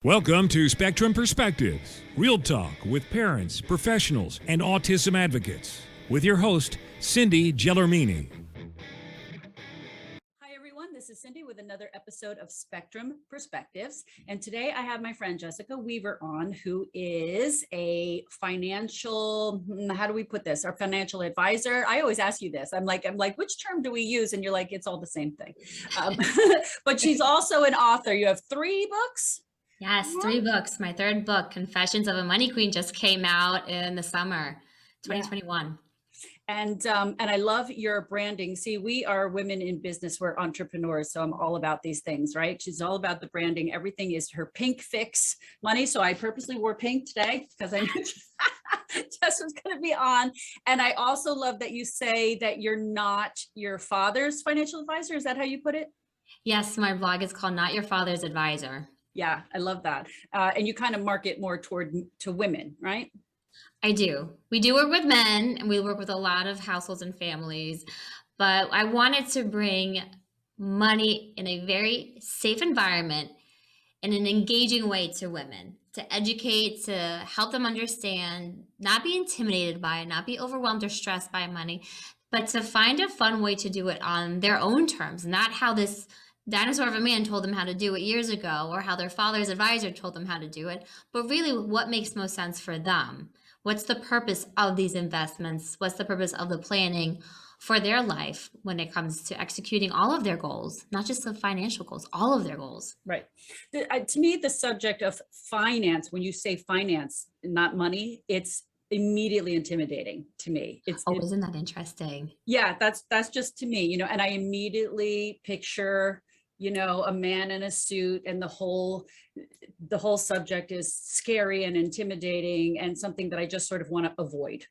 Welcome to Spectrum Perspectives, real talk with parents, professionals, and autism advocates, with your host, Cindy Gellermini. Hi, everyone. This is Cindy with another episode of Spectrum Perspectives. And today I have my friend Jessica Weaver on, who is a financial, how do we put this? Our financial advisor. I always ask you this. I'm like, which term do we use? And you're like, it's all the same thing. But she's also an author. You have 3 books? Yes, 3 books. My 3rd book, Confessions of a Money Queen, just came out in the summer 2021. And I love your branding. See, we are women in business. We're entrepreneurs. So I'm all about these things, right? She's all about the branding. Everything is her pink fix money. So I purposely wore pink today because I knew Jess was going to be on. And I also love that you say that you're not your father's financial advisor. Is that how you put it? Yes, my blog is called Not Your Father's Advisor. Yeah, I love that. And you kind of market more to women, right? I do. We do work with men, and we work with a lot of households and families, but I wanted to bring money in a very safe environment in an engaging way to women, to educate, to help them understand, not be intimidated by it, not be overwhelmed or stressed by money, but to find a fun way to do it on their own terms, not how this dinosaur of a man told them how to do it years ago, or how their father's advisor told them how to do it, but really what makes most sense for them. What's the purpose of these investments? What's the purpose of the planning for their life when it comes to executing all of their goals, not just the financial goals, all of their goals? Right. To me, the subject of finance, when you say finance, not money, it's immediately intimidating to me. Isn't that interesting? Yeah, that's just to me, and I immediately picture, a man in a suit, and the whole subject is scary and intimidating and something that I just sort of want to avoid.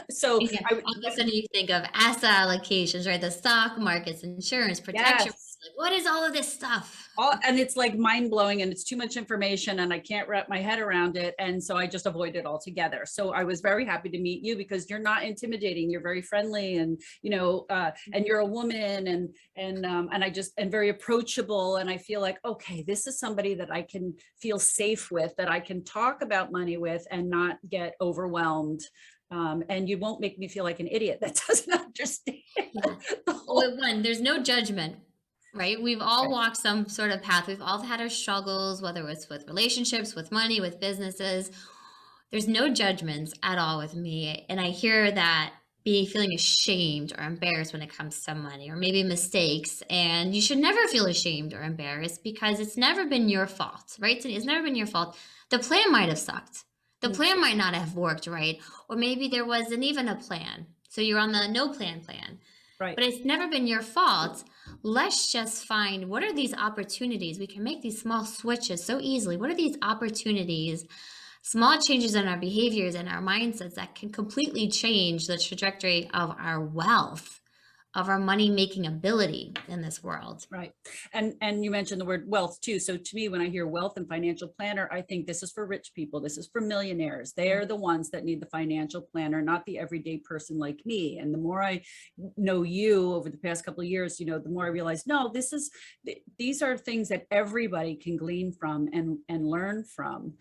So yeah. All of a sudden you think of asset allocations, right? The stock markets, insurance, protection. Yes. Like, what is all of this stuff? And it's like mind blowing, and it's too much information, and I can't wrap my head around it. And so I just avoid it altogether. So I was very happy to meet you because you're not intimidating. You're very friendly, and and you're a woman, and very approachable. And I feel like, okay, this is somebody that I can feel safe with, that I can talk about money with, and not get overwhelmed. And you won't make me feel like an idiot that doesn't understand. Yeah. Well, there's no judgment. Right? We've all walked some sort of path. We've all had our struggles, whether it's with relationships, with money, with businesses. There's no judgments at all with me. And I hear that feeling ashamed or embarrassed when it comes to money, or maybe mistakes. And you should never feel ashamed or embarrassed because it's never been your fault, right? It's never been your fault. The plan might have sucked. The plan might not have worked right. Or maybe there wasn't even a plan. So you're on the no plan. Right. But it's never been your fault. Let's just find, what are these opportunities? We can make these small switches so easily. What are these opportunities, small changes in our behaviors and our mindsets that can completely change the trajectory of our wealth, of our money-making ability in this world? Right. And you mentioned the word wealth too. So to me, when I hear wealth and financial planner, I think this is for rich people. This is for millionaires. They are the ones that need the financial planner, not the everyday person like me. And the more I know you over the past couple of years, the more I realize, no, these are things that everybody can glean from and learn from.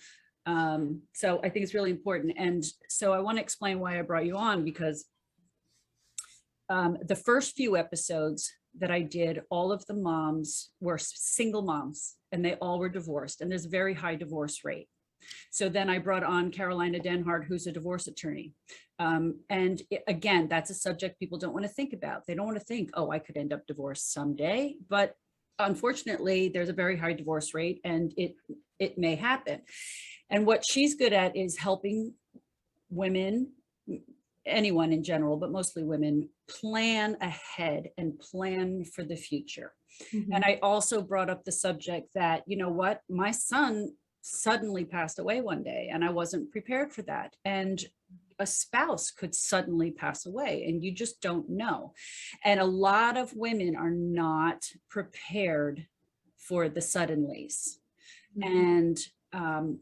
So I think it's really important. And so I want to explain why I brought you on, because the first few episodes that I did, all of the moms were single moms, and they all were divorced, and there's a very high divorce rate. So then I brought on Carolina Denhart, who's a divorce attorney. Again, that's a subject people don't want to think about. They don't want to think, oh, I could end up divorced someday. But unfortunately, there's a very high divorce rate, and it may happen. And what she's good at is helping women, anyone in general, but mostly women, plan ahead and plan for the future. Mm-hmm. And I also brought up the subject that, my son suddenly passed away one day, and I wasn't prepared for that. And a spouse could suddenly pass away, and you just don't know. And a lot of women are not prepared for the suddenlies. Mm-hmm. And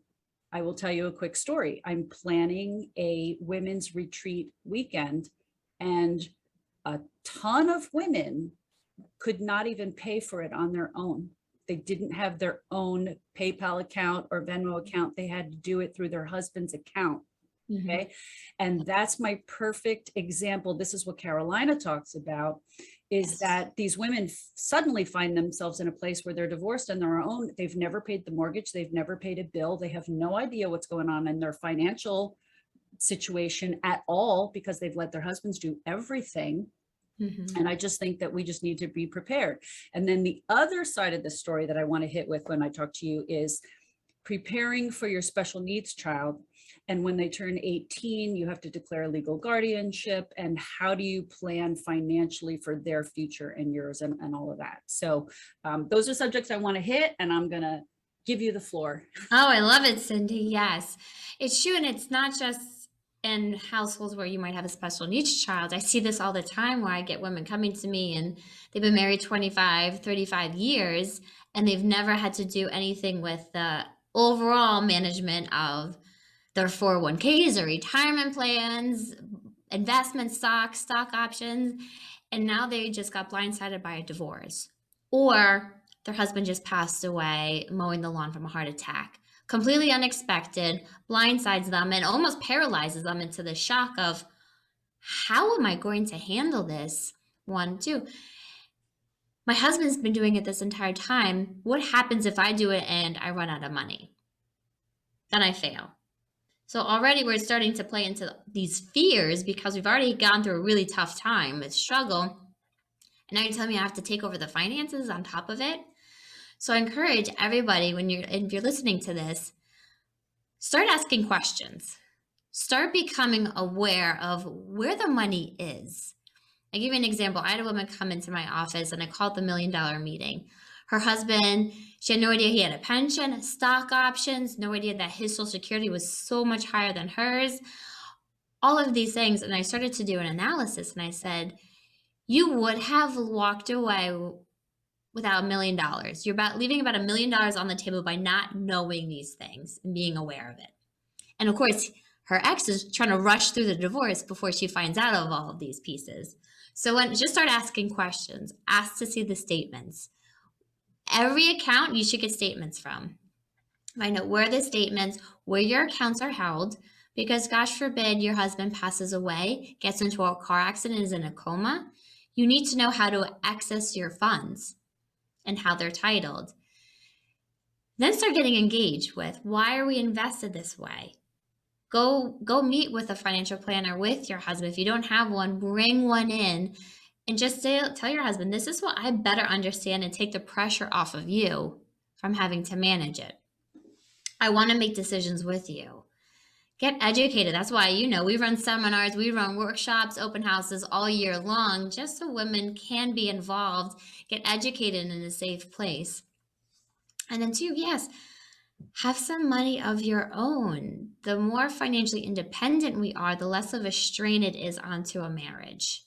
I will tell you a quick story. I'm planning a women's retreat weekend, and a ton of women could not even pay for it on their own. They didn't have their own PayPal account or Venmo account. They had to do it through their husband's account. Mhm. Okay. And that's my perfect example. This is what Carolina talks about, is Yes. that these women suddenly find themselves in a place where they're divorced on their own. They've never paid the mortgage. They've never paid a bill. They have no idea what's going on in their financial situation at all, because they've let their husbands do everything. Mhm. And I just think that we just need to be prepared. And then the other side of the story that I want to hit with when I talk to you is preparing for your special needs child. And when they turn 18, you have to declare legal guardianship. And how do you plan financially for their future and yours, and all of that? So those are subjects I want to hit, and I'm going to give you the floor. Oh, I love it, Cindy. Yes. It's true. And it's not just in households where you might have a special needs child. I see this all the time where I get women coming to me and they've been married 25, 35 years, and they've never had to do anything with the overall management of their 401ks or retirement plans, investment stocks, stock options. And now they just got blindsided by a divorce. Or their husband just passed away mowing the lawn from a heart attack. Completely unexpected, blindsides them and almost paralyzes them into the shock of, how am I going to handle this? One, two. My husband's been doing it this entire time. What happens if I do it and I run out of money? Then I fail. So already we're starting to play into these fears because we've already gone through a really tough time, a struggle. And now you're telling me I have to take over the finances on top of it. So I encourage everybody, if you're listening to this, start asking questions. Start becoming aware of where the money is. I'll give you an example. I had a woman come into my office and I called the $1 million meeting. Her husband, she had no idea he had a pension, stock options, no idea that his Social Security was so much higher than hers, all of these things. And I started to do an analysis and I said, you would have walked away without $1 million. You're leaving about $1 million on the table by not knowing these things and being aware of it. And of course, her ex is trying to rush through the divorce before she finds out of all of these pieces. So just start asking questions. Ask to see the statements. Every account you should get statements from. Find out where the statements, where your accounts are held, because gosh forbid your husband passes away, gets into a car accident, is in a coma. You need to know how to access your funds and how they're titled. Then start getting engaged with, why are we invested this way? Go meet with a financial planner with your husband. If you don't have one, bring one in and just tell your husband, this is what I better understand, and take the pressure off of you from having to manage it. I want to make decisions with you. Get educated. That's why, we run seminars, we run workshops, open houses all year long, just so women can be involved, get educated in a safe place. And then two, yes, have some money of your own. The more financially independent we are, the less of a strain it is onto a marriage.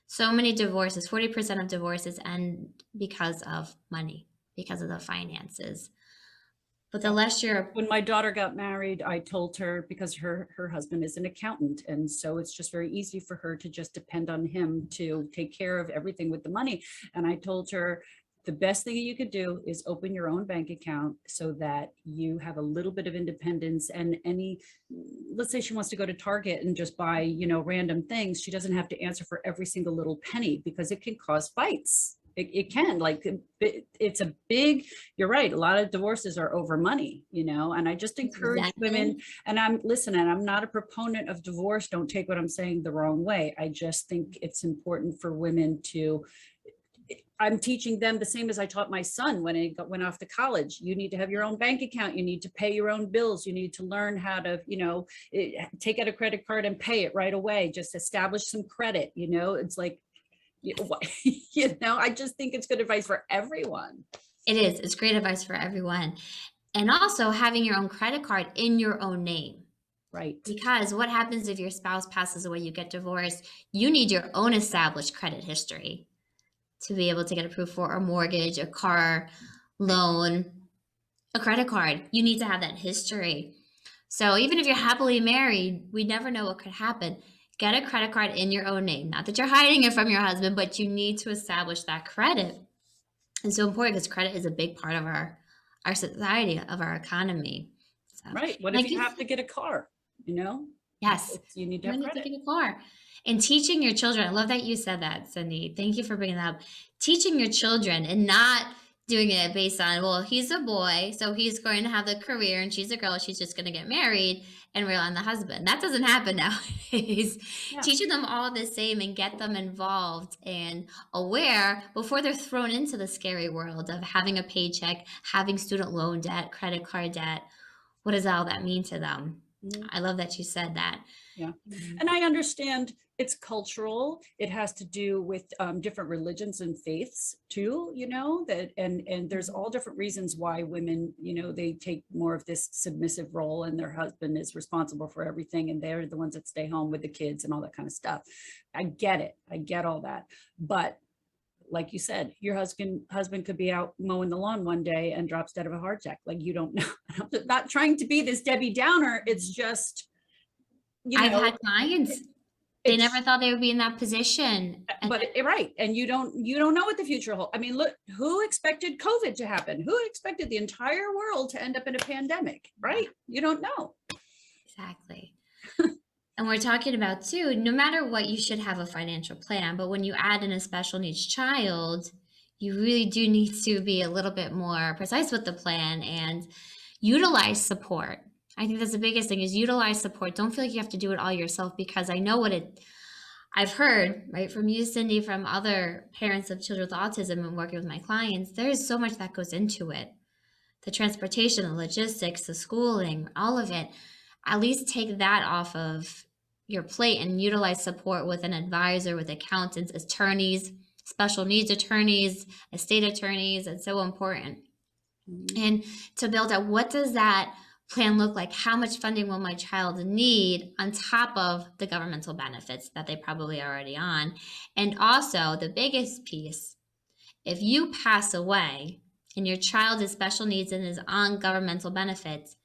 So many divorces, 40% of divorces end because of money, because of the finances. But the less When my daughter got married, I told her, because her husband is an accountant, and so it's just very easy for her to just depend on him to take care of everything with the money. And I told her, the best thing you could do is open your own bank account so that you have a little bit of independence. And let's say she wants to go to Target and just buy, random things. She doesn't have to answer for every single little penny, because it can cause fights. It can, it's a big, you're right. A lot of divorces are over money, and I just encourage women, and I'm not a proponent of divorce. Don't take what I'm saying the wrong way. I just think it's important for women to, I'm teaching them the same as I taught my son when he went off to college. You need to have your own bank account. You need to pay your own bills. You need to learn how to, take out a credit card and pay it right away. Just establish some credit. It's like, I just think it's good advice for everyone. It is. It's great advice for everyone. And also having your own credit card in your own name. Right. Because what happens if your spouse passes away, you get divorced, you need your own established credit history to be able to get approved for a mortgage, a car loan, a credit card. You need to have that history. So even if you're happily married, we never know what could happen. Get a credit card in your own name. Not that you're hiding it from your husband, but you need to establish that credit. It's so important because credit is a big part of our society, of our economy. So, Right. What like if you have to get a car? You know, yes, you need to you have need to credit. get a car. And teaching your children, I love that you said that, Cindy. Thank you for bringing that up. Teaching your children and not doing it based on, well, he's a boy, so he's going to have the career, and she's a girl, she's just going to get married and rely on the husband. That doesn't happen nowadays. Yeah. Teaching them all the same and get them involved and aware before they're thrown into the scary world of having a paycheck, having student loan debt, credit card debt. What does all that mean to them? Mhm. I love that you said that. Yeah. And I understand it's cultural. It has to do with different religions and faiths too, you know, that and there's all different reasons why women, you know, they take more of this submissive role and their husband is responsible for everything and they're the ones that stay home with the kids and all that kind of stuff. I get it. I get all that. But like you said, your husband could be out mowing the lawn one day and drops dead of a heart attack. Like you don't know. I'm not trying to be this Debbie Downer. It's just, you I've know, had clients, they never it's thought they would be in that position. And but right. And you don't know what the future holds. I mean, look, who expected COVID to happen? Who expected the entire world to end up in a pandemic, right? You don't know. exactly. And we're talking about too, no matter what, you should have a financial plan. But when you add in a special needs child, you really do need to be a little bit more precise with the plan and utilize support. I think that's the biggest thing is utilize support. Don't feel like you have to do it all yourself because I know I've heard, right, from you, Cindy, from other parents of children with autism and working with my clients, there is so much that goes into it. The transportation, the logistics, the schooling, all of it. At least take that off of your plate and utilize support with an advisor, with accountants, attorneys, special needs attorneys, estate attorneys. It's so important. And to build out, what does that plan look like? How much funding will my child need on top of the governmental benefits that they probably are already on? And also the biggest piece, if you pass away and your child is special needs and is on governmental benefits,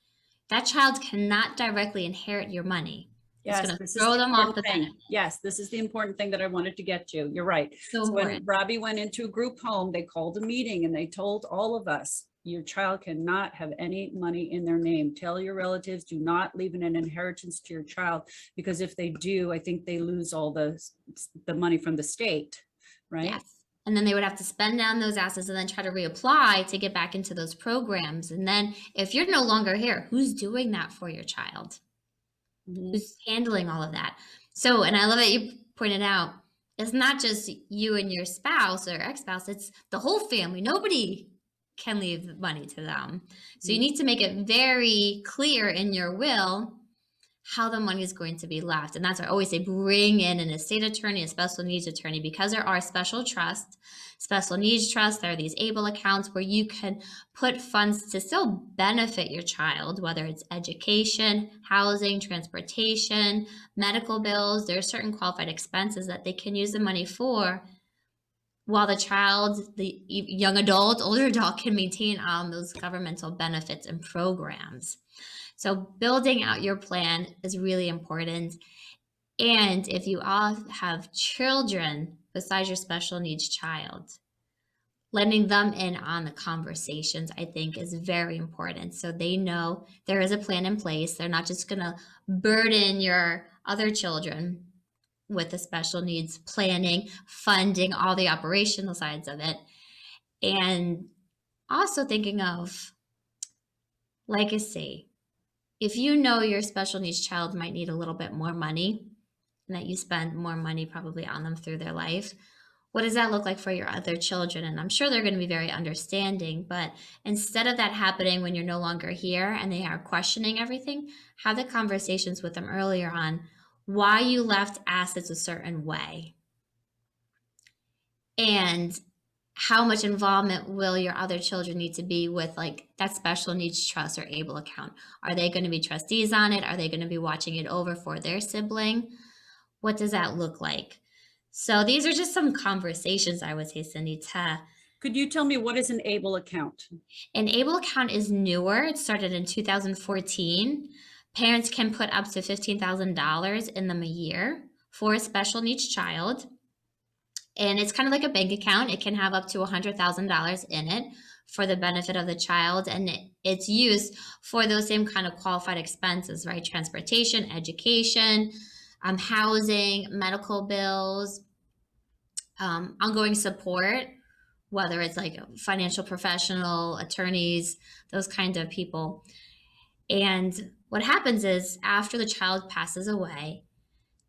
that child cannot directly inherit your money. It's Yes, going to this is throw the them off important the thing. benefit. Yes, this is the important thing that I wanted to get to. You're right. So So when important. Robbie went into a group home, they called a meeting and they told all of us, your child cannot have any money in their name. Tell your relatives, do not leave an inheritance to your child, because if they do, I think they lose all the money from the state, right? Yes. And then they would have to spend down those assets and then try to reapply to get back into those programs. And then if you're no longer here, who's doing that for your child? Mhm. Who's handling all of that? So, and I love that you pointed out, it's not just you and your spouse or ex-spouse, it's the whole family. Nobody can leave money to them. So you need to make it very clear in your will how the money is going to be left. And that's why I always say bring in an estate attorney, a special needs attorney, because there are special trusts, special needs trusts. There are these ABLE accounts where you can put funds to still benefit your child, whether it's education, housing, transportation, medical bills. There are certain qualified expenses that they can use the money for, while the child, the young adult, older adult can maintain on those governmental benefits and programs. So building out your plan is really important. And if you all have children besides your special needs child, letting them in on the conversations, I think, is very important. So they know there is a plan in place. They're not just going to burden your other children with the special needs planning, funding, all the operational sides of it. And also thinking of legacy. If you know your special needs child might need a little bit more money and that you spend more money probably on them through their life, what does that look like for your other children? And I'm sure they're going to be very understanding, but instead of that happening when you're no longer here and they are questioning everything, have the conversations with them earlier on why you left assets a certain way and how much involvement will your other children need to be with like that special needs trust or ABLE account? Are they going to be trustees on it? Are they going to be watching it over for their sibling? What does that look like? So these are just some conversations, I would say, Cindy. Could you tell me what is an ABLE account? An ABLE account is newer. It started in 2014. Parents can put up to $15,000 in them a year for a special needs child. And it's kind of like a bank account. It can have up to $100,000 in it for the benefit of the child. And it's used for those same kind of qualified expenses, right? Transportation, education, housing, medical bills, ongoing support, whether it's like a financial professional, attorneys, those kinds of people. And what happens is after the child passes away,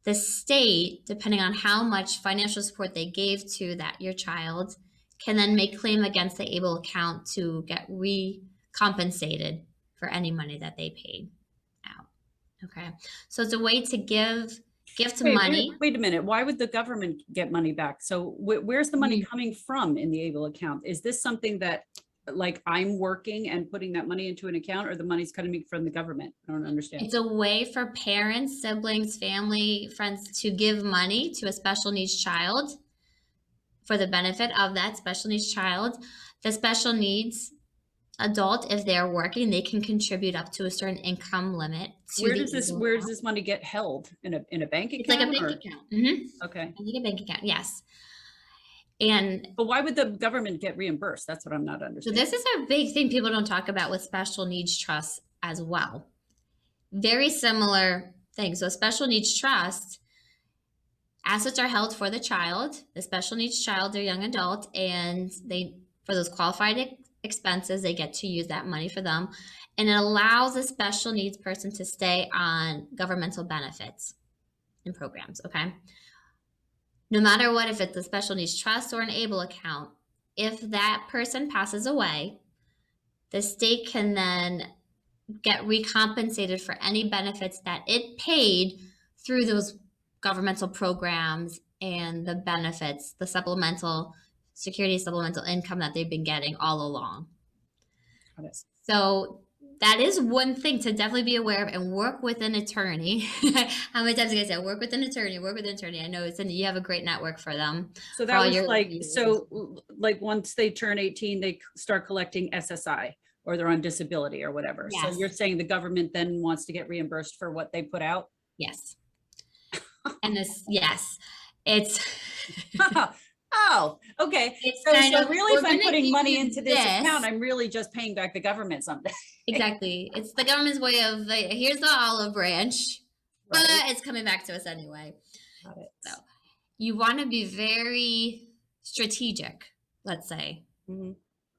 the state, depending on how much financial support they gave to your child, can then make claim against the ABLE account to get recompensated for any money that they paid out. Okay, so it's a way to give money. Wait a minute. Why would the government get money back? So where's the money coming from in the ABLE account? Is this something that like I'm working and putting that money into an account, or the money's coming from the government? I don't understand. It's a way for parents, siblings, family, friends to give money to a special needs child for the benefit of that special needs child. The special needs adult, if they're working, they can contribute up to a certain income limit. Where does this money get held? In a bank account? It's like a bank account. Mm-hmm. Okay. Like a bank account, yes. But why would the government get reimbursed? That's what I'm not understanding. So this is a big thing people don't talk about with special needs trusts as well. Very similar thing. So special needs trust, assets are held for the child, the special needs child or young adult, and for those qualified expenses, they get to use that money for them. And it allows a special needs person to stay on governmental benefits and programs, okay? No matter what, if it's a special needs trust or an ABLE account, if that person passes away, the state can then get recompensated for any benefits that it paid through those governmental programs and the benefits, the supplemental income that they've been getting all along. Got it. So that is one thing to definitely be aware of, and work with an attorney. How many times do I say work with an attorney? I know you have a great network for them. So that was like once they turn 18, they start collecting SSI, or they're on disability or whatever. Yes. So you're saying the government then wants to get reimbursed for what they put out? Yes. And yes, it's oh, okay. So really, if I'm putting money into this account, I'm really just paying back the government someday. Exactly. It's the government's way of here's the olive branch, but it's coming back to us anyway. Got it. So you want to be very strategic, let's say,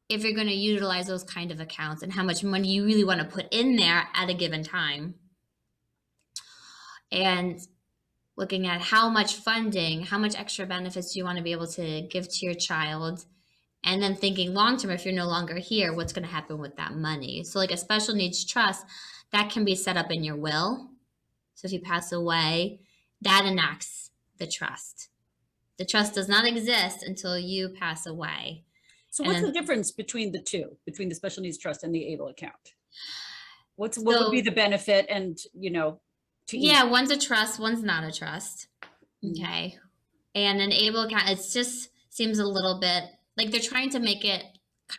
if you're going to utilize those kind of accounts and how much money you really want to put in there at a given time. And looking at how much funding, how much extra benefits do you want to be able to give to your child, and then thinking long term, if you're no longer here, what's going to happen with that money? So like a special needs trust, that can be set up in your will. So if you pass away, that enacts the trust. The trust does not exist until you pass away. So what's the difference between the two, between the special needs trust and the ABLE account? What would be the benefit? And one's a trust, one's not a trust. Okay. And an ABLE account, it just seems a little bit like they're trying to make it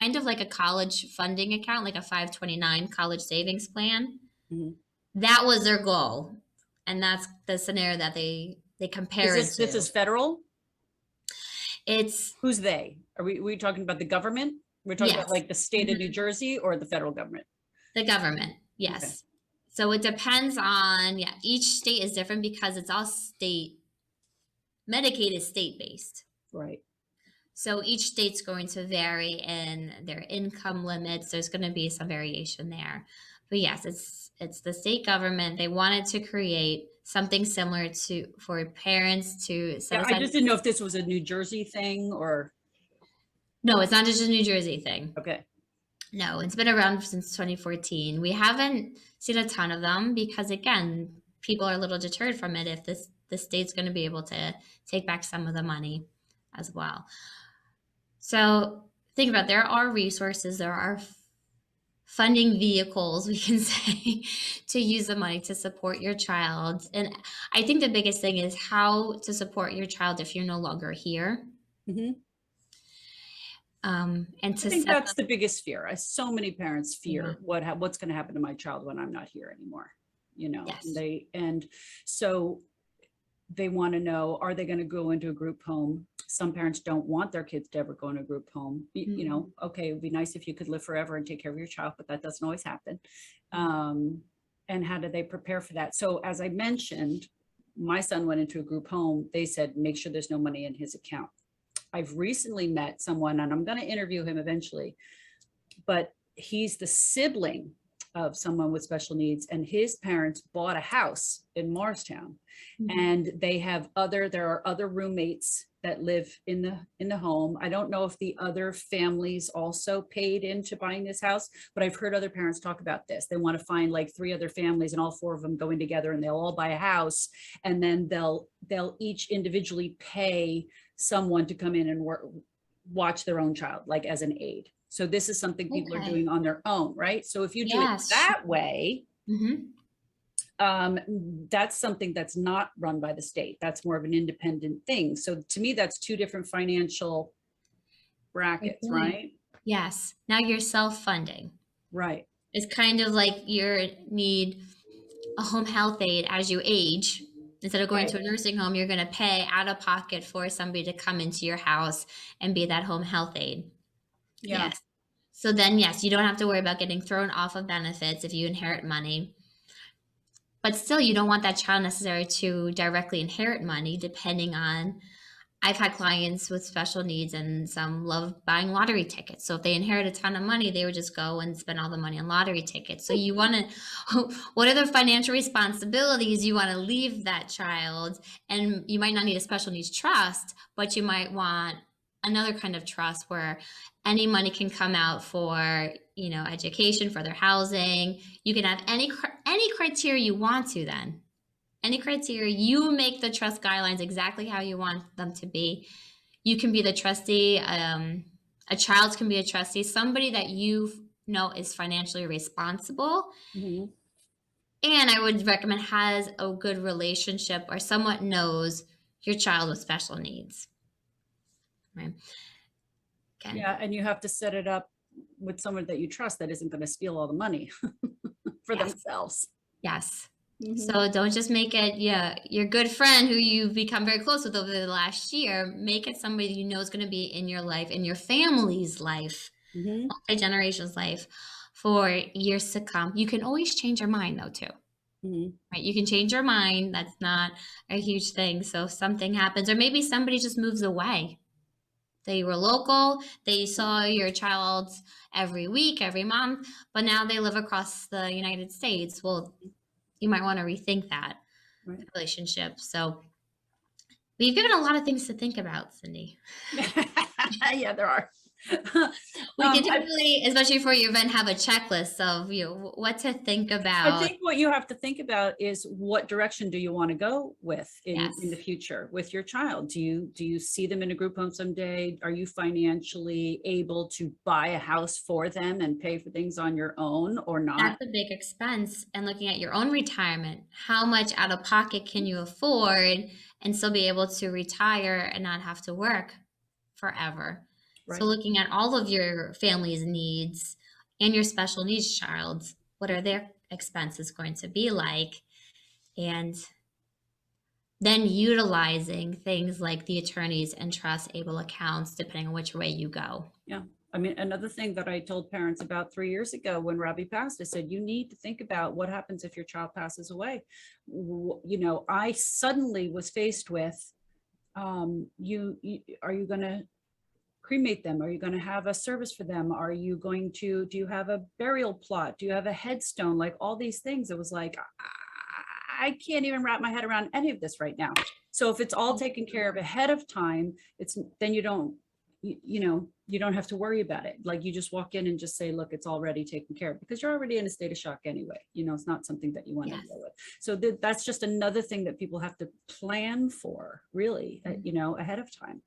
kind of like a college funding account, like a 529 college savings plan. That was their goal. And that's the scenario that they compare it to. This is federal? It's who's they? Are we talking about the government? We're talking about like the state of New Jersey or the federal government? The government, yes. Okay. So it depends on, each state is different because it's all state. Medicaid is state-based. Right. So each state's going to vary in their income limits. There's going to be some variation there. But yes, it's the state government. They wanted to create something similar for parents to set aside. I just didn't know if this was a New Jersey thing or. No, it's not just a New Jersey thing. Okay. No, it's been around since 2014. We haven't seen a ton of them because, again, people are a little deterred from it if the state's going to be able to take back some of the money as well. So think about it. There are resources, there are funding vehicles, we can say, to use the money to support your child. And I think the biggest thing is how to support your child if you're no longer here. And I think that's the biggest fear. So many parents fear what's going to happen to my child when I'm not here anymore. Yes. And so they want to know, are they going to go into a group home? Some parents don't want their kids to ever go into a group home. You know, okay, it would be nice if you could live forever and take care of your child, but that doesn't always happen. And how do they prepare for that? So as I mentioned, my son went into a group home. They said, make sure there's no money in his account. I've recently met someone, and I'm going to interview him eventually, but he's the sibling of someone with special needs, and his parents bought a house in Morristown, and there are other roommates that live in the home. I don't know if the other families also paid into buying this house, but I've heard other parents talk about this. They want to find like 3 other families and all 4 of them going together, and they'll all buy a house, and then they'll each individually pay someone to come in and watch their own child, like as an aide. So this is something people are doing on their own, right? So if you do it that way, that's something that's not run by the state. That's more of an independent thing. So to me, that's 2 different financial brackets, right? Yes. Now you're self-funding. Right. It's kind of like you need a home health aide as you age. Instead of going to a nursing home, you're going to pay out of pocket for somebody to come into your house and be that home health aide. Yeah. Yes. So then, yes, you don't have to worry about getting thrown off of benefits if you inherit money. But still, you don't want that child necessarily to directly inherit money, depending on, I've had clients with special needs and some love buying lottery tickets. So if they inherit a ton of money, they would just go and spend all the money on lottery tickets. So you want to, what are the financial responsibilities you want to leave that child? And you might not need a special needs trust, but you might want another kind of trust where any money can come out for, you know, education, for their housing. You can have any criteria you want to then. Any criteria, you make the trust guidelines exactly how you want them to be. You can be the trustee. A child can be a trustee, somebody that you know is financially responsible. And I would recommend has a good relationship or somewhat knows your child with special needs. Right. Okay. Yeah, and you have to set it up with someone that you trust that isn't going to steal all the money for themselves. Yes. So don't just make it, your good friend who you've become very close with over the last year. Make it somebody you know is going to be in your life, in your family's life, multi-generations life for years to come. You can always change your mind though too. Right? You can change your mind. That's not a huge thing. So if something happens, or maybe somebody just moves away. They were local, they saw your child every week, every month, but now they live across the United States. Well, you might want to rethink that relationship. So we've given a lot of things to think about, Cindy. Yeah, there are. We can definitely, especially for your event, have a checklist of what to think about. I think what you have to think about is what direction do you want to go with in the future with your child? Do you see them in a group home someday? Are you financially able to buy a house for them and pay for things on your own or not? That's a big expense. And looking at your own retirement, how much out of pocket can you afford and still be able to retire and not have to work forever? Right. So looking at all of your family's needs and your special needs child, what are their expenses going to be like? And then utilizing things like the attorneys and trust able accounts, depending on which way you go. Yeah. I mean, another thing that I told parents about 3 years ago when Robbie passed, I said, you need to think about what happens if your child passes away. You know, I suddenly was faced with, are you going to cremate them? Are you going to have a service for them? Are you going to, do you have a burial plot? Do you have a headstone? Like all these things. It was like, I can't even wrap my head around any of this right now. So if it's all taken care of ahead of time, then you don't, you don't have to worry about it. Like you just walk in and just say, look, it's already taken care of because you're already in a state of shock anyway. You know, it's not something that you want to deal with. So that's just another thing that people have to plan for really, ahead of time.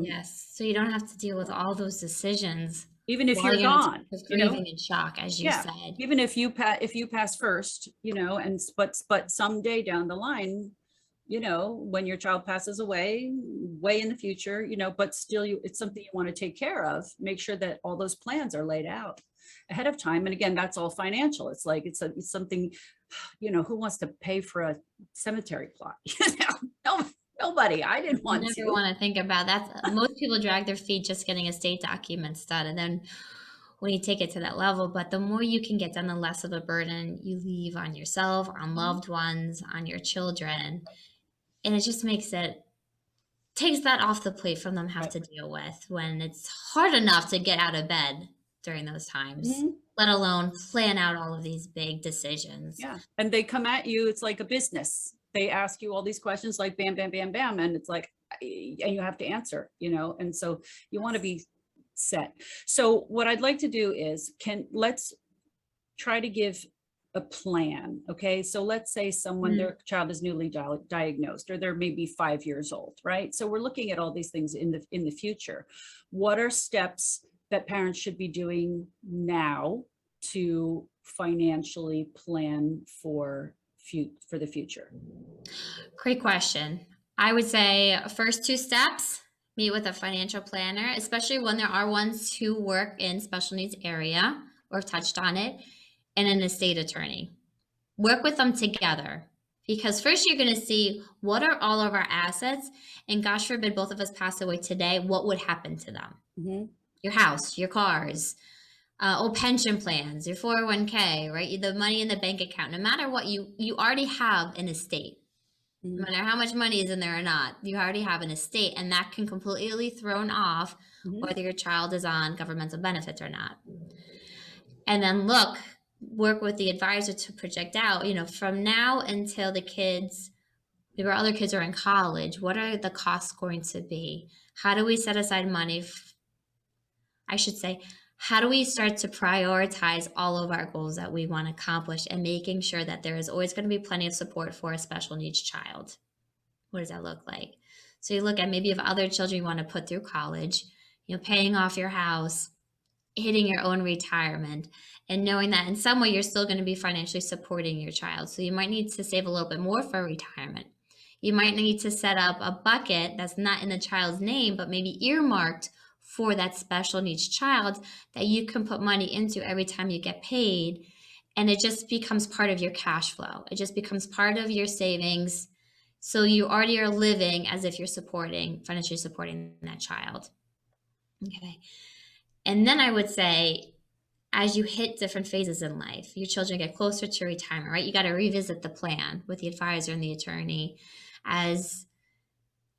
Yes. So you don't have to deal with all those decisions. Even if you're gone, grieving and shock, as you said. Even if you pass first, but someday down the line, when your child passes away, way in the future, but still it's something you want to take care of, make sure that all those plans are laid out ahead of time. And again, that's all financial. It's like, it's something, who wants to pay for a cemetery plot? No, nobody. I didn't You want never to. want to think about that. Most people drag their feet just getting estate documents done. And then when you take it to that level, but the more you can get done, the less of a burden you leave on yourself, on loved ones, on your children. And it just takes that off the plate from them have Right. to deal with when it's hard enough to get out of bed during those times, Mhm. let alone plan out all of these big decisions. Yeah. And they come at you, it's like a business. They ask you all these questions like bam, bam, bam, bam. And it's like, and you have to answer, and so you want to be set. So what I'd like to do is let's try to give a plan. Okay. So let's say their child is newly diagnosed, or they're maybe 5 years old, right? So we're looking at all these things in the future. What are steps that parents should be doing now to financially plan for the future? Great question. I would say first two steps, meet with a financial planner, especially when there are ones who work in special needs area or touched on it, and an estate attorney. Work with them together because first you're going to see what are all of our assets, and gosh forbid both of us pass away today, what would happen to them? Mhm. Your house, your cars, pension plans, your 401k, right? The money in the bank account. No matter what, you already have an estate. No Mhm. matter how much money is in there or not, you already have an estate, and that can completely thrown off Mhm. whether your child is on governmental benefits or not. And then work with the advisor to project out, from now until maybe our other kids are in college, what are the costs going to be? How do we set aside money? I should say, how do we start to prioritize all of our goals that we want to accomplish and making sure that there is always going to be plenty of support for a special needs child? What does that look like? So you look at maybe if other children you want to put through college, paying off your house, hitting your own retirement, and knowing that in some way you're still going to be financially supporting your child. So you might need to save a little bit more for retirement. You might need to set up a bucket that's not in the child's name, but maybe earmarked for that special needs child that you can put money into every time you get paid. And it just becomes part of your cash flow. It just becomes part of your savings. So you already are living as if you're financially supporting that child. Okay. And then I would say, as you hit different phases in life, your children get closer to retirement, right? You got to revisit the plan with the advisor and the attorney. As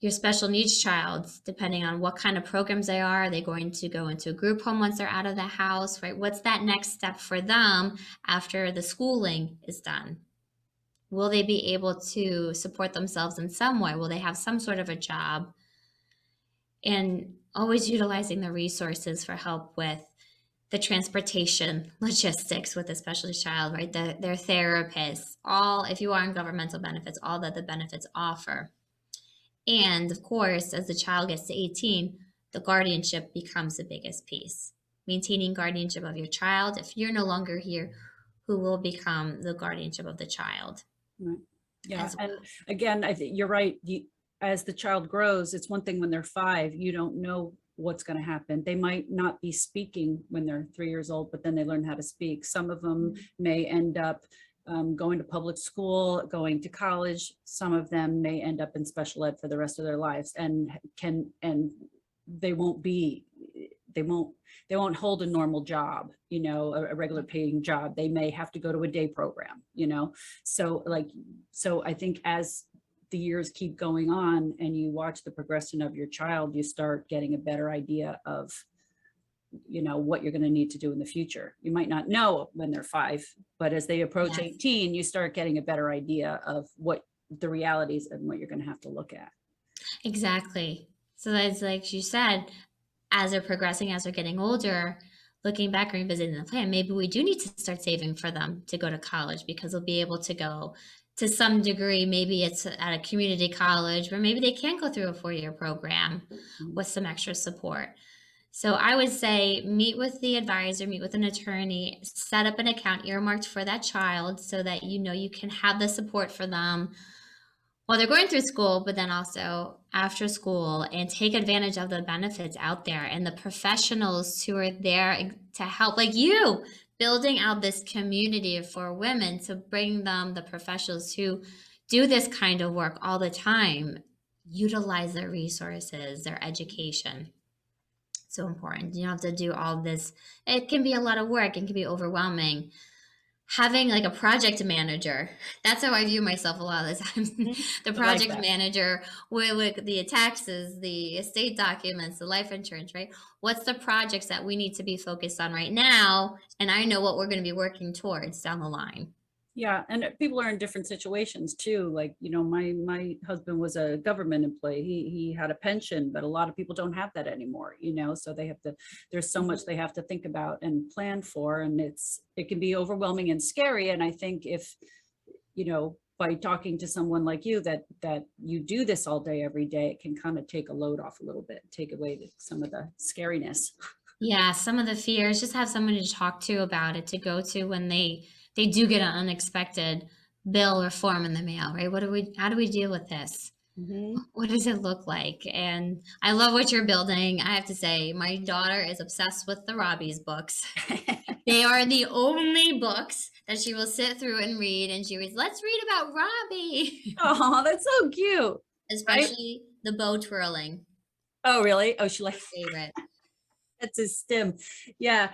your special needs child, depending on what kind of programs are they going to go into a group home once they're out of the house, right? What's that next step for them after the schooling is done? Will they be able to support themselves in some way? Will they have some sort of a job? And always utilizing the resources for help with the transportation logistics with a special child, right? Their therapists, if you are on governmental benefits, all that the benefits offer. And of course, as the child gets to 18, the guardianship becomes the biggest piece. Maintaining guardianship of your child. If you're no longer here, who will become the guardianship of the child? Right. Yeah. As And again, I think you're right. As the child grows, it's one thing when they're 5, you don't know what's going to happen. They might not be speaking when they're 3 years old, but then they learn how to speak. Some of them may end up going to public school, going to college. Some of them may end up in special ed for the rest of their lives, and they won't hold a normal job, a regular paying job. They may have to go to a day program, so I think as the years keep going on and you watch the progression of your child, you start getting a better idea of what you're going to need to do in the future. You might not know when they're 5, but as they approach Yes. 18, you start getting a better idea of what the realities and what you're going to have to look at. Exactly. So that's like you said, as they're progressing, as they're getting older, looking back and revisiting the plan, maybe we do need to start saving for them to go to college because they'll be able to go to some degree. Maybe it's at a community college, or maybe they can go through a 4-year program with some extra support. So I would say meet with the advisor, meet with an attorney, set up an account earmarked for that child so that you can have the support for them while they're going through school, but then also after school, and take advantage of the benefits out there and the professionals who are there to help, like you building out this community for women to bring them the professionals who do this kind of work all the time, utilize their resources, their education. So important. You don't have to do all this. It can be a lot of work. It can be overwhelming. Having like a project manager, that's how I view myself a lot of the times. The I like project that. manager with the taxes, the estate documents, the life insurance, right? What's the projects that we need to be focused on right now? And I know what we're going to be working towards down the line. Yeah, and people are in different situations too. Like, my husband was a government employee. He had a pension, but a lot of people don't have that anymore, so they have to, there's so much they have to think about and plan for, and it can be overwhelming and scary. And I think if, by talking to someone like you that you do this all day, every day, it can kind of take a load off a little bit, take away some of the scariness. Yeah, some of the fears, just have someone to talk to about it, to go to when they do get an unexpected bill or form in the mail, right? How do we deal with this? Mhm. What does it look like? And I love what you're building. I have to say, my daughter is obsessed with the Robbie's books. They are the only books that she will sit through and read. And she reads, let's read about Robbie. Oh, that's so cute. Right? Especially the bow twirling. Oh, really? Oh, she likes Favorite. that's his stim. Yeah.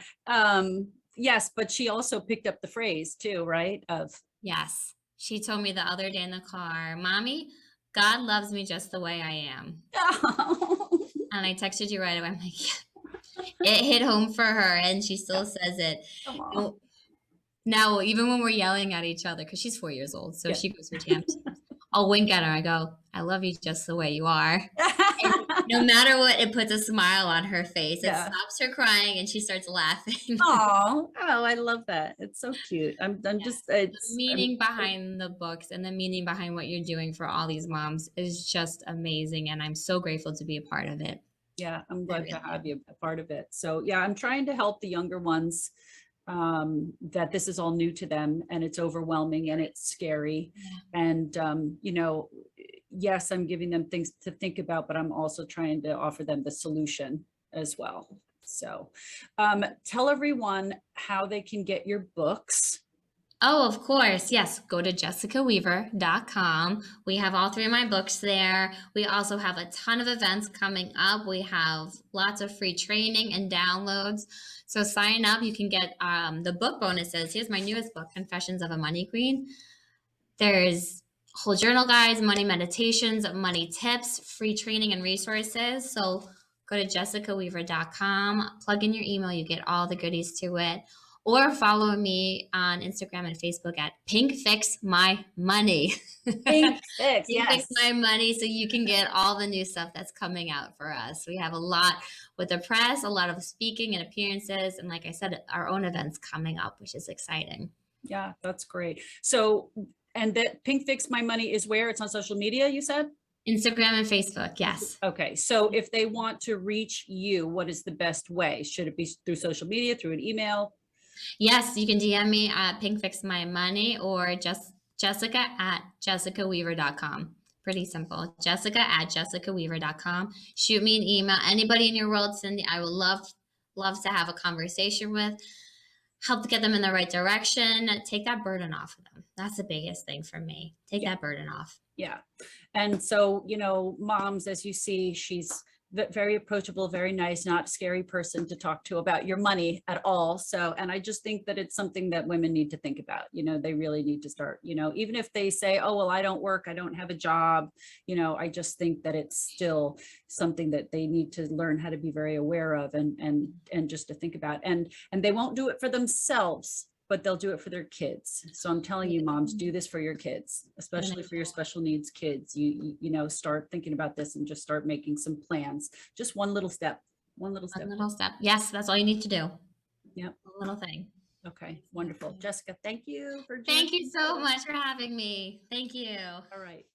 Yes, but she also picked up the phrase too, right? Yes. She told me the other day in the car, Mommy, God loves me just the way I am. Oh. And I texted you right away. I'm like, yeah. It hit home for her, and she still says it. Come on. You know, now, even when we're yelling at each other, because she's 4 years old, so Yeah. she goes through tantrums, I'll wink at her. I go, I love you just the way you are. And no matter what, it puts a smile on her face. It Yeah. stops her crying, and she starts laughing. Oh, I love that. It's so cute. I'm just, The meaning behind the books and the meaning behind what you're doing for all these moms is just amazing, and I'm so grateful to be a part of it. yeah, I'm glad to really have you a part of it. So yeah, I'm trying to help the younger ones, that this is all new to them and it's overwhelming and it's scary. And, yes, I'm giving them things to think about, but I'm also trying to offer them the solution as well. So, tell everyone how they can get your books. Oh, of course. Yes. Go to jessicaweaver.com. We have all 3 of my books there. We also have a ton of events coming up. We have lots of free training and downloads. So sign up. You can get the book bonuses. Here's my newest book, Confessions of a Money Queen. There's whole journal guides, money meditations, money tips, free training and resources. So go to jessicaweaver.com, plug in your email, you get all the goodies to it. Or follow me on Instagram and Facebook at Pink Fix My Money. Pink Fix, Pink yes. Fix My Money, so you can get all the new stuff that's coming out for us. We have a lot with the press, a lot of speaking and appearances, and like I said, our own events coming up, which is exciting. Yeah, that's great. So, and that Pink Fix My Money is where? It's on social media, you said? Instagram and Facebook, yes. Okay, so if they want to reach you, what is the best way? Should it be through social media, through an email? Yes, you can DM me at Pink Fix My Money or just Jessica at jessicaweaver.com. Pretty simple. Jessica at jessicaweaver.com. Shoot me an email. Anybody in your world, Cindy, I would love to have a conversation with. Help to get them in the right direction. Take that burden off of them. That's the biggest thing for me. Take that burden off. Yeah. And so, moms, as you see, she's very approachable, very nice, not a scary person to talk to about your money at all. So, and I just think that it's something that women need to think about. They really need to start, even if they say, oh, well, I don't work, I don't have a job, I just think that it's still something that they need to learn how to be very aware of and just to think about. And they won't do it for themselves, but they'll do it for their kids. So I'm telling you, moms, do this for your kids, especially for your special needs kids. You start thinking about this and just start making some plans. Just one little step. One little step. Yes, that's all you need to do. Yep. One little thing. Okay, wonderful. Jessica, thank you for Thank you so much for having me. Thank you. All right.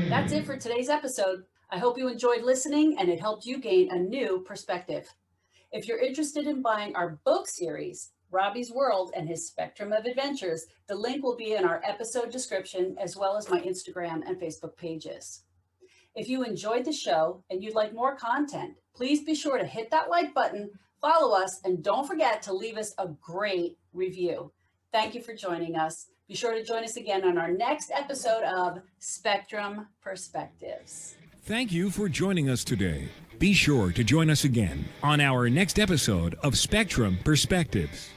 That's it for today's episode. I hope you enjoyed listening and it helped you gain a new perspective. If you're interested in buying our book series, Robbie's World and His Spectrum of Adventures, the link will be in our episode description as well as my Instagram and Facebook pages. If you enjoyed the show and you'd like more content, please be sure to hit that like button, follow us, and don't forget to leave us a great review. Thank you for joining us. Be sure to join us again on our next episode of Spectrum Perspectives. Thank you for joining us today. Be sure to join us again on our next episode of Spectrum Perspectives.